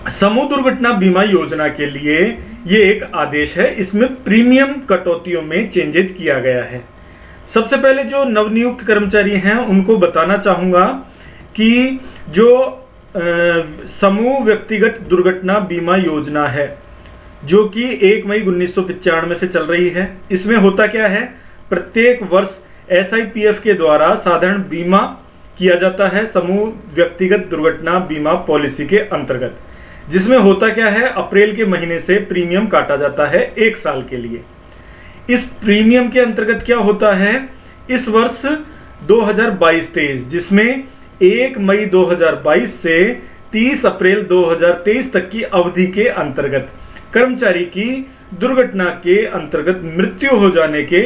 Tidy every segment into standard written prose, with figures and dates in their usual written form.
समूह दुर्घटना बीमा योजना के लिए ये एक आदेश है। इसमें प्रीमियम कटौतियों में चेंजेस किया गया है। सबसे पहले जो नवनियुक्त कर्मचारी हैं उनको बताना चाहूंगा कि जो समूह व्यक्तिगत दुर्घटना बीमा योजना है जो कि 1 मई 1995 से चल रही है, इसमें होता क्या है, प्रत्येक वर्ष SIPF के द्वारा साधारण बीमा किया जाता है समूह व्यक्तिगत दुर्घटना बीमा पॉलिसी के अंतर्गत, जिसमें होता क्या है, अप्रैल के महीने से प्रीमियम काटा जाता है 1 साल के लिए। इस प्रीमियम के अंतर्गत क्या होता है, इस वर्ष 2022-23 जिसमें 1 मई 2022 से 30 अप्रैल 2023 तक की अवधि के अंतर्गत कर्मचारी की दुर्घटना के अंतर्गत मृत्यु हो जाने के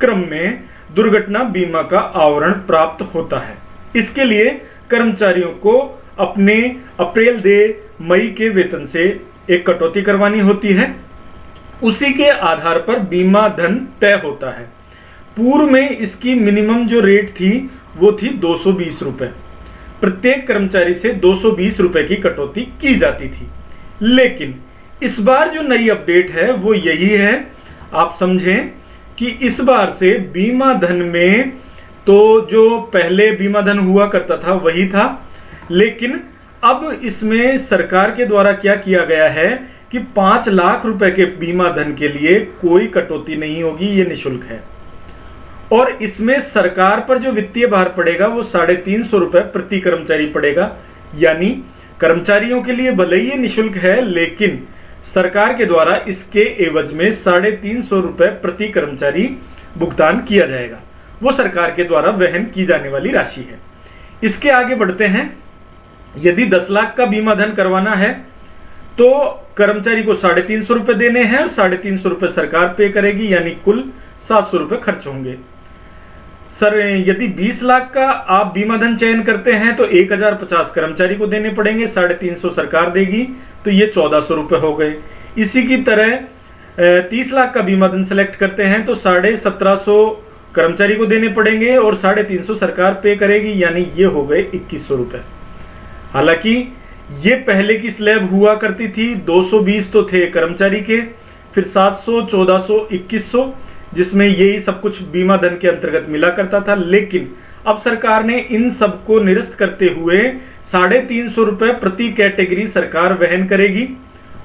क्रम में दुर्घटना बीमा का आवरण प्राप्त होता है। इसके लिए कर्मचारियों को अपने अप्रैल से मई के वेतन से एक कटौती करवानी होती है। उसी के आधार पर बीमा धन तय होता है। पूर्व में इसकी मिनिमम जो रेट थी वो थी 220 रुपए। प्रत्येक कर्मचारी से 220 रुपए की कटौती की जाती थी। लेकिन इस बार जो नई अपडेट है वो यही है, आप समझें कि इस बार से बीमा धन में तो जो पहले बीमा धन हुआ करता था वही था, लेकिन अब इसमें सरकार के द्वारा क्या किया गया है कि 5 लाख रुपए के बीमा धन के लिए कोई कटौती नहीं होगी, ये निःशुल्क है। और इसमें सरकार पर जो वित्तीय भार पड़ेगा वो 350 रुपए प्रति कर्मचारी पड़ेगा। यानी कर्मचारियों के लिए भले ही ये निःशुल्क है, लेकिन सरकार के द्वारा इसके एवज में 350 रुपए प्रति कर्मचारी भुगतान किया जाएगा। वो सरकार के द्वारा वहन की जाने वाली राशि है। इसके आगे बढ़ते हैं। यदि 10 लाख का बीमा धन करवाना है तो कर्मचारी को 350 रुपए देने हैं और 350 रुपए सरकार पे करेगी, यानी कुल 700 रुपए खर्च होंगे। सर यदि 20 लाख का आप बीमा धन चयन करते हैं तो 1050 कर्मचारी को देने पड़ेंगे, 350 सरकार देगी, तो ये 1400 रुपए हो गए। इसी की तरह 30 लाख का बीमा धन सेलेक्ट करते हैं तो 1750 कर्मचारी को देने पड़ेंगे और 350 सरकार पे करेगी, यानी ये हो गए 2100 रुपए। हालांकि ये पहले की स्लैब हुआ करती थी, 220 तो थे कर्मचारी के, फिर 700, 1400, 2100, जिसमें यही सब कुछ बीमा धन के अंतर्गत मिला करता था। लेकिन अब सरकार ने इन सब को निरस्त करते हुए 350 रुपए प्रति कैटेगरी सरकार वहन करेगी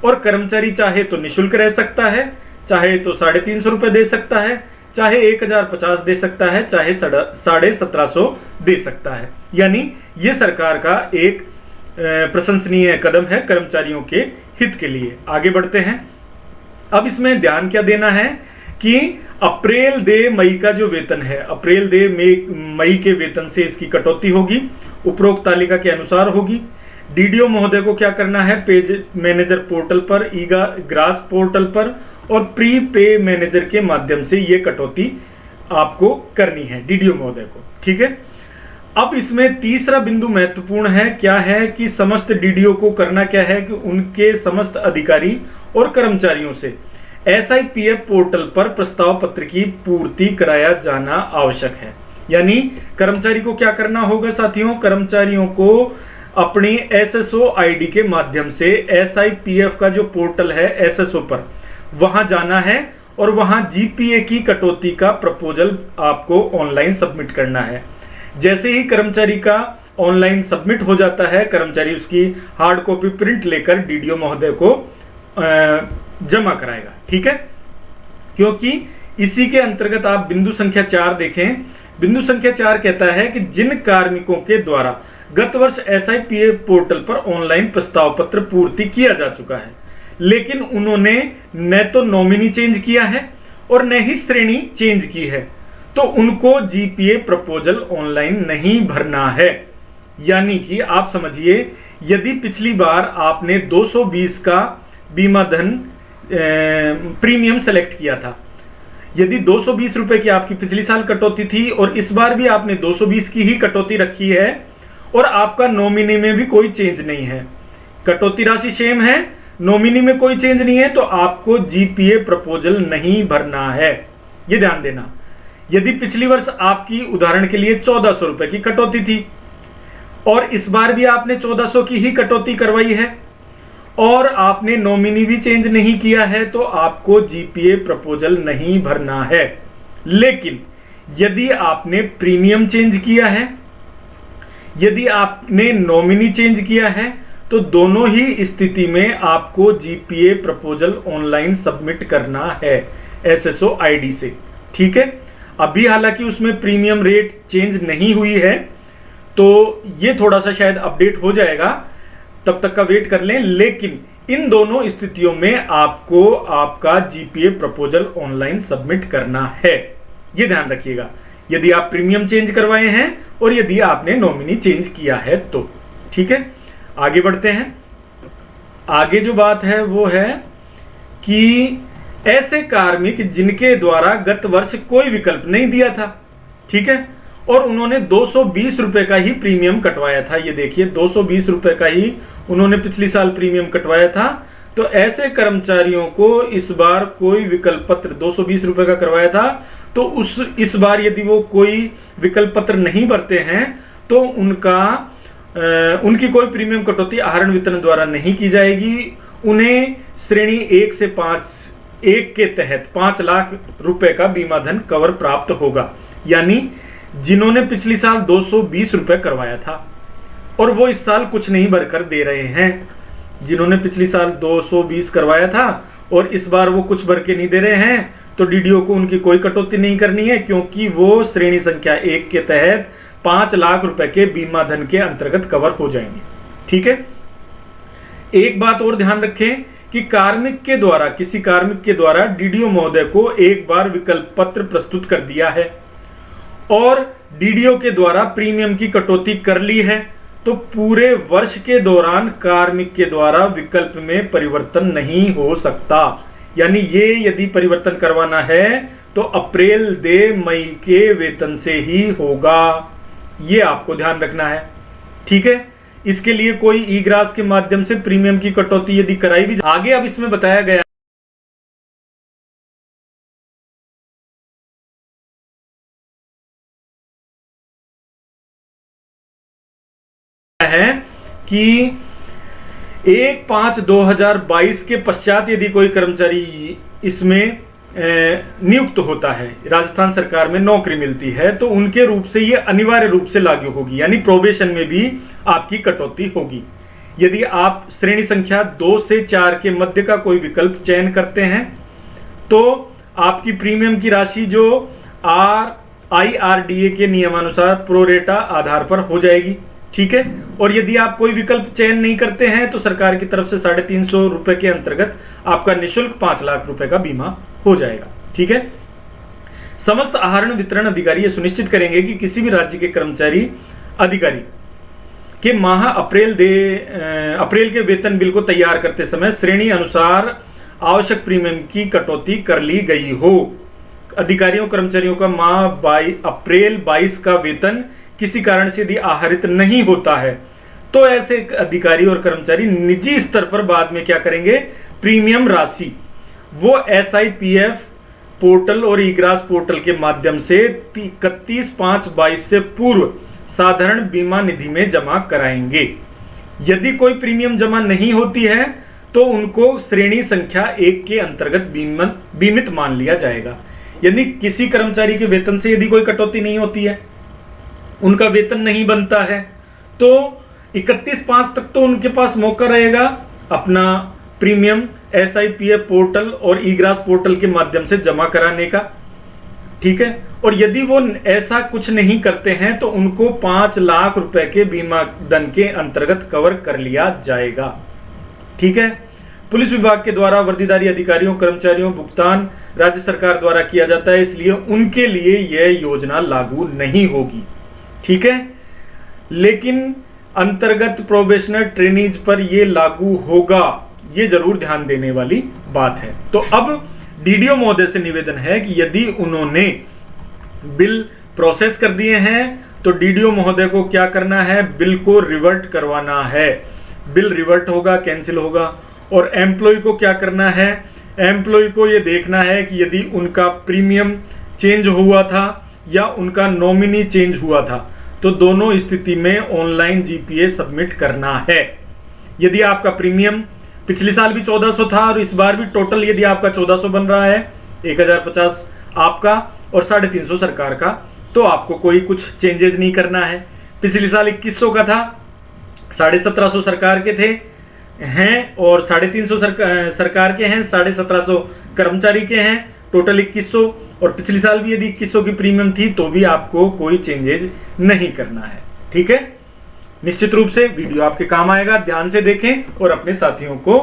और कर्मचारी चाहे तो निःशुल्क रह सकता है, चाहे तो 350 रुपए दे सकता है, चाहे 1050 दे सकता है, चाहे 1750 दे सकता है। यानी ये सरकार का एक प्रशंसनीय कदम है कर्मचारियों के हित के लिए। आगे बढ़ते हैं। अब इसमें ध्यान क्या देना है कि अप्रैल से मई का जो वेतन है, अप्रैल से मई के वेतन से इसकी कटौती होगी, उपरोक्त तालिका के अनुसार होगी। डीडीओ महोदय को क्या करना है, पेज मैनेजर पोर्टल पर, ईगा ग्रास पोर्टल पर और प्री पे मैनेजर के माध्यम से ये कटौती आपको करनी है डीडीओ महोदय को। ठीक है। अब इसमें तीसरा बिंदु महत्वपूर्ण है, क्या है कि समस्त डीडीओ को करना क्या है कि उनके समस्त अधिकारी और कर्मचारियों से SIPF पोर्टल पर प्रस्ताव पत्र की पूर्ति कराया जाना आवश्यक है। यानी कर्मचारी को क्या करना होगा साथियों, कर्मचारियों को अपनी SSO ID के माध्यम से SIPF का जो पोर्टल है SSO पर वहां जाना है और वहां GPA की कटौती का प्रपोजल आपको ऑनलाइन सबमिट करना है। जैसे ही कर्मचारी का ऑनलाइन सबमिट हो जाता है, कर्मचारी उसकी हार्ड कॉपी प्रिंट लेकर डीडीओ महोदय को जमा कराएगा। ठीक है। क्योंकि इसी के अंतर्गत आप बिंदु संख्या 4 देखें। बिंदु संख्या 4 कहता है कि जिन कार्मिकों के द्वारा गत वर्ष SIPF पोर्टल पर ऑनलाइन प्रस्ताव पत्र पूर्ति किया जा चुका है, लेकिन उन्होंने न तो नॉमिनी चेंज किया है और न ही श्रेणी चेंज की है, तो उनको GPA प्रपोजल ऑनलाइन नहीं भरना है। यानी कि आप समझिए, यदि पिछली बार आपने 220 का बीमा धन प्रीमियम सेलेक्ट किया था, यदि 220 रुपए की आपकी पिछली साल कटौती थी और इस बार भी आपने 220 की ही कटौती रखी है और आपका नॉमिनी में भी कोई चेंज नहीं है, कटौती राशि सेम है, नॉमिनी में कोई चेंज नहीं है, तो आपको GPA प्रपोजल नहीं भरना है। यह ध्यान देना। यदि पिछली वर्ष आपकी उदाहरण के लिए 1400 रुपए की कटौती थी और इस बार भी आपने 1400 की ही कटौती करवाई है और आपने नॉमिनी भी चेंज नहीं किया है तो आपको जीपीए प्रपोजल नहीं भरना है। लेकिन यदि आपने प्रीमियम चेंज किया है, यदि आपने नॉमिनी चेंज किया है, तो दोनों ही स्थिति में आपको जीपीए प्रपोजल ऑनलाइन सबमिट करना है एसएसओ आईडी से। ठीक है, अभी हालांकि उसमें प्रीमियम रेट चेंज नहीं हुई है, तो ये थोड़ा सा शायद अपडेट हो जाएगा, तब तक का वेट कर लें। लेकिन इन दोनों स्थितियों में आपको आपका जीपीए प्रपोजल ऑनलाइन सबमिट करना है, ये ध्यान रखिएगा, यदि आप प्रीमियम चेंज करवाए हैं और यदि आपने नॉमिनी चेंज किया है तो। ठीक है, आगे बढ़ते हैं। आगे जो बात है वो है कि ऐसे कार्मिक जिनके द्वारा गत वर्ष कोई विकल्प नहीं दिया था, ठीक है, और उन्होंने 220 रुपए का ही प्रीमियम कटवाया था, ये देखिए 220 रुपए का ही उन्होंने पिछली साल प्रीमियम कटवाया था, तो ऐसे कर्मचारियों को इस बार कोई विकल्प पत्र 220 रुपए का करवाया था, तो इस बार यदि वो कोई विकल्प पत्र नहीं भरते हैं तो उनकी कोई प्रीमियम कटौती आहरण वितरण द्वारा नहीं की जाएगी। उन्हें श्रेणी 1 से 1 के तहत 5 लाख रुपए का बीमा धन कवर प्राप्त होगा। यानी जिन्होंने पिछली साल 220 रुपए करवाया था और वो इस साल कुछ नहीं भरकर दे रहे हैं, जिन्होंने पिछली साल 220 करवाया था और इस बार वो कुछ भर के नहीं दे रहे हैं, तो डीडीओ को उनकी कोई कटौती नहीं करनी है, क्योंकि वो श्रेणी संख्या 1 के तहत 5 लाख रुपए के बीमा धन के अंतर्गत कवर हो जाएंगे। ठीक है, एक बात और ध्यान रखें कि किसी कार्मिक के द्वारा डीडीओ महोदय को एक बार विकल्प पत्र प्रस्तुत कर दिया है और डीडीओ के द्वारा प्रीमियम की कटौती कर ली है, तो पूरे वर्ष के दौरान कार्मिक के द्वारा विकल्प में परिवर्तन नहीं हो सकता। यानी ये यदि परिवर्तन करवाना है तो अप्रैल मई के वेतन से ही होगा, ये आपको ध्यान रखना है। ठीक है, इसके लिए कोई ई ग्रास के माध्यम से प्रीमियम की कटौती यदि कराई भी आगे अब इसमें बताया गया है कि 1/5/2022 के पश्चात यदि कोई कर्मचारी इसमें नियुक्त होता है, राजस्थान सरकार में नौकरी मिलती है, तो उनके रूप से ये अनिवार्य रूप से लागू होगी, यानी प्रोबेशन में भी आपकी कटौती होगी। यदि आप श्रेणी संख्या 2 से 4 के मध्य का कोई विकल्प चयन करते हैं तो आपकी प्रीमियम की राशि जो IRDA के नियमानुसार प्रोरेटा आधार पर हो जाएगी। ठीक है, और यदि आप कोई विकल्प चयन नहीं करते हैं तो सरकार की तरफ से 350 रुपए के अंतर्गत आपका निःशुल्क 5 लाख रुपए का बीमा हो जाएगा। ठीक है, समस्त आहरण वितरण अधिकारी ये सुनिश्चित करेंगे कि किसी भी राज्य के कर्मचारी अधिकारी के माह अप्रैल के वेतन बिल को तैयार करते समय श्रेणी अनुसार आवश्यक प्रीमियम की कटौती कर ली गई हो। अधिकारियों कर्मचारियों का माह अप्रैल 22 का वेतन किसी कारण से यदि आहरित नहीं होता है तो ऐसे अधिकारी और कर्मचारी निजी स्तर पर बाद में क्या करेंगे, प्रीमियम राशि वो SIPF पोर्टल और ईग्रास पोर्टल के माध्यम से 31/5/22 से पूर्व साधारण बीमा निधि में जमा कराएंगे। यदि कोई प्रीमियम जमा नहीं होती है तो उनको श्रेणी संख्या 1 के अंतर्गत बीमित मान लिया जाएगा। यदि किसी कर्मचारी के वेतन से यदि कोई कटौती नहीं होती है, उनका वेतन नहीं बनता है, तो 31/5 तक तो उनके पास मौका रहेगा अपना प्रीमियम SIPF पोर्टल और ईग्रास पोर्टल के माध्यम से जमा कराने का। ठीक है, और यदि वो ऐसा कुछ नहीं करते हैं तो उनको 5 लाख रुपए के बीमा धन के अंतर्गत कवर कर लिया जाएगा। ठीक है, पुलिस विभाग के द्वारा वर्दीधारी अधिकारियों कर्मचारियों भुगतान राज्य सरकार द्वारा किया जाता है, इसलिए उनके लिए यह योजना लागू नहीं होगी। ठीक है, लेकिन अंतर्गत प्रोबेशनर ट्रेनीज पर यह लागू होगा, ये जरूर ध्यान देने वाली बात है। तो अब डीडीओ महोदय से निवेदन है कि यदि उन्होंने बिल प्रोसेस कर दिए हैं तो डीडीओ महोदय को क्या करना है, बिल को रिवर्ट करवाना है। बिल रिवर्ट होगा, कैंसिल होगा। और एम्प्लॉय को क्या करना है, एम्प्लॉय को यह देखना है कि यदि उनका प्रीमियम चेंज हुआ था या उनका नॉमिनी चेंज हुआ था, तो दोनों स्थिति में ऑनलाइन जीपीए सबमिट करना है। यदि आपका प्रीमियम पिछले साल भी 1400 था और इस बार भी टोटल यदि आपका 1400 बन रहा है, 1050 आपका और 350 सरकार का, तो आपको कोई कुछ चेंजेस नहीं करना है। पिछले साल 2100 का था, 1750 सरकार के थे हैं और 350 सरकार के हैं, 1750 कर्मचारी के हैं, टोटल 2100। और पिछले साल भी यदि 2100 की प्रीमियम थी तो भी आपको कोई चेंजेस नहीं करना है। ठीक है, निश्चित रूप से वीडियो आपके काम आएगा, ध्यान से देखें और अपने साथियों को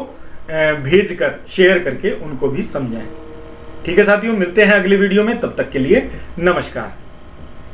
भेजकर शेयर करके उनको भी समझाएं। ठीक है साथियों, मिलते हैं अगले वीडियो में, तब तक के लिए नमस्कार।